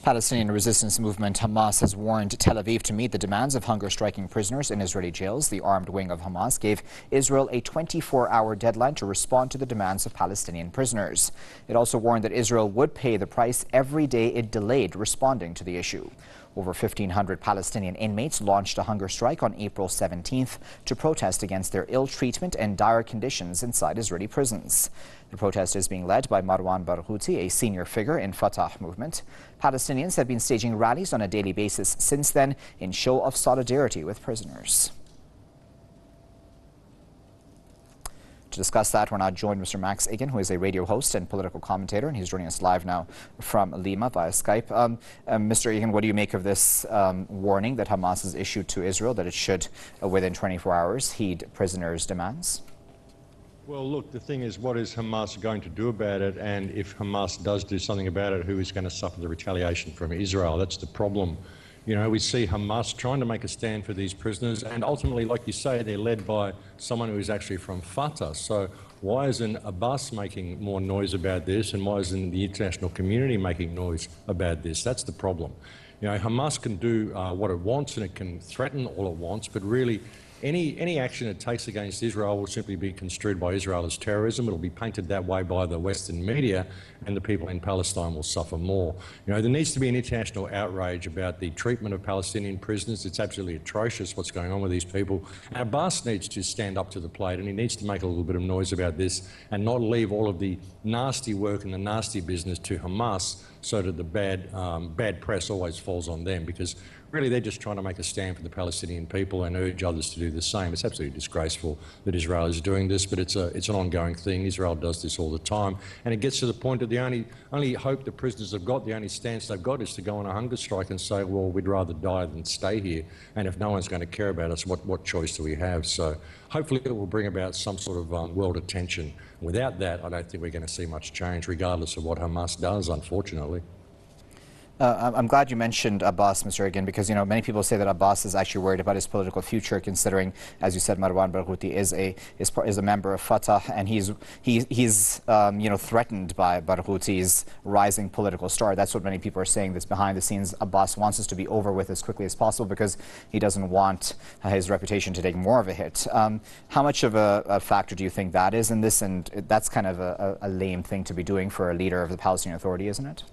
Palestinian resistance movement Hamas has warned Tel Aviv to meet the demands of hunger-striking prisoners in Israeli jails. The armed wing of Hamas gave Israel a 24-hour deadline to respond to the demands of Palestinian prisoners. It also warned that Israel would pay the price every day it delayed responding to the issue. Over 1,500 Palestinian inmates launched a hunger strike on April 17th to protest against their ill treatment and dire conditions inside Israeli prisons. The protest is being led by Marwan Barghouti, a senior figure in Fatah movement. Palestinians have been staging rallies on a daily basis since then in show of solidarity with prisoners. To discuss that, we're now joined by Mr. Max Igan, who is a radio host and political commentator, and he's joining us live now from Lima via Skype. Mr. Igan, what do you make of this warning that Hamas has issued to Israel that it should, within 24 hours, heed prisoners' demands? Well, look, the thing is, what is Hamas going to do about it? And if Hamas does do something about it, who is going to suffer the retaliation from Israel? That's the problem. You know, we see Hamas trying to make a stand for these prisoners, and ultimately, like you say, they're led by someone who is actually from Fatah. So why isn't Abbas making more noise about this, and why isn't the international community making noise about this? That's the problem. You know, Hamas can do what it wants, and it can threaten all it wants, but really any action it takes against Israel will simply be construed by Israel as terrorism. It'll be painted that way by the Western media, and the people in Palestine will suffer more. You know, there needs to be an international outrage about the treatment of Palestinian prisoners. It's absolutely atrocious what's going on with these people. And Abbas needs to stand up to the plate, and he needs to make a little bit of noise about this and not leave all of the nasty work and the nasty business to Hamas so that the bad press always falls on them, because really they're just trying to make a stand for the Palestinian people and urge others to do the same. It's absolutely disgraceful that Israel is doing this, but it's an ongoing thing. Israel does this all the time, and it gets to the point that the only hope the prisoners have got, the only stance they've got, is to go on a hunger strike and say, well, we'd rather die than stay here, and if no one's going to care about us, what choice do we have? So hopefully it will bring about some sort of world attention. Without that, I don't think we're going to see much change, regardless of what Hamas does, unfortunately. I'm glad you mentioned Abbas, Mr. Igan, because, you know, many people say that Abbas is actually worried about his political future, considering, as you said, Marwan Barghouti is a member of Fatah, and he's you know, threatened by Barghouti's rising political star. That's what many people are saying. That's behind the scenes. Abbas wants this to be over with as quickly as possible because he doesn't want his reputation to take more of a hit. How much of a factor do you think that is in this? And that's kind of a lame thing to be doing for a leader of the Palestinian Authority, isn't it?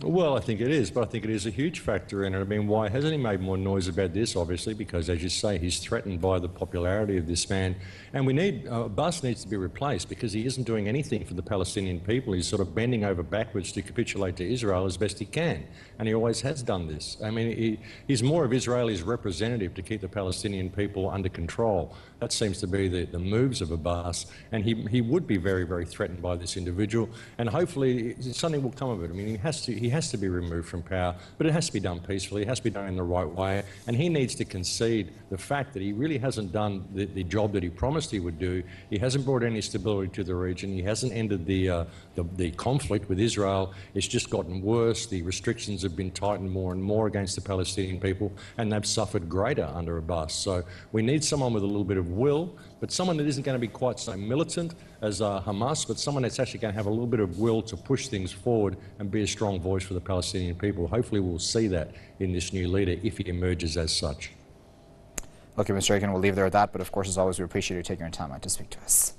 Well, I think it is, but I think it is a huge factor in it. I mean, why hasn't he made more noise about this? Obviously, because, as you say, he's threatened by the popularity of this man. And Abbas needs to be replaced because he isn't doing anything for the Palestinian people. He's sort of bending over backwards to capitulate to Israel as best he can. And he always has done this. I mean, he's more of Israel's representative to keep the Palestinian people under control. That seems to be the moves of Abbas. And he would be very, very threatened by this individual. And hopefully something will come of it. I mean, he has to be removed from power, but it has to be done peacefully. It has to be done in the right way. And he needs to concede the fact that he really hasn't done the job that he promised he would do. He hasn't brought any stability to the region. He hasn't ended the conflict with Israel. It's just gotten worse. The restrictions have been tightened more and more against the Palestinian people, and they've suffered greater under Abbas. So we need someone with a little bit of will, but someone that isn't going to be quite so militant as Hamas, but someone that's actually going to have a little bit of will to push things forward and be a strong voice for the Palestinian people. Hopefully we'll see that in this new leader if he emerges as such. Okay, Mr. Igan, we'll leave there at that, but of course, as always, we appreciate you taking your time out to speak to us.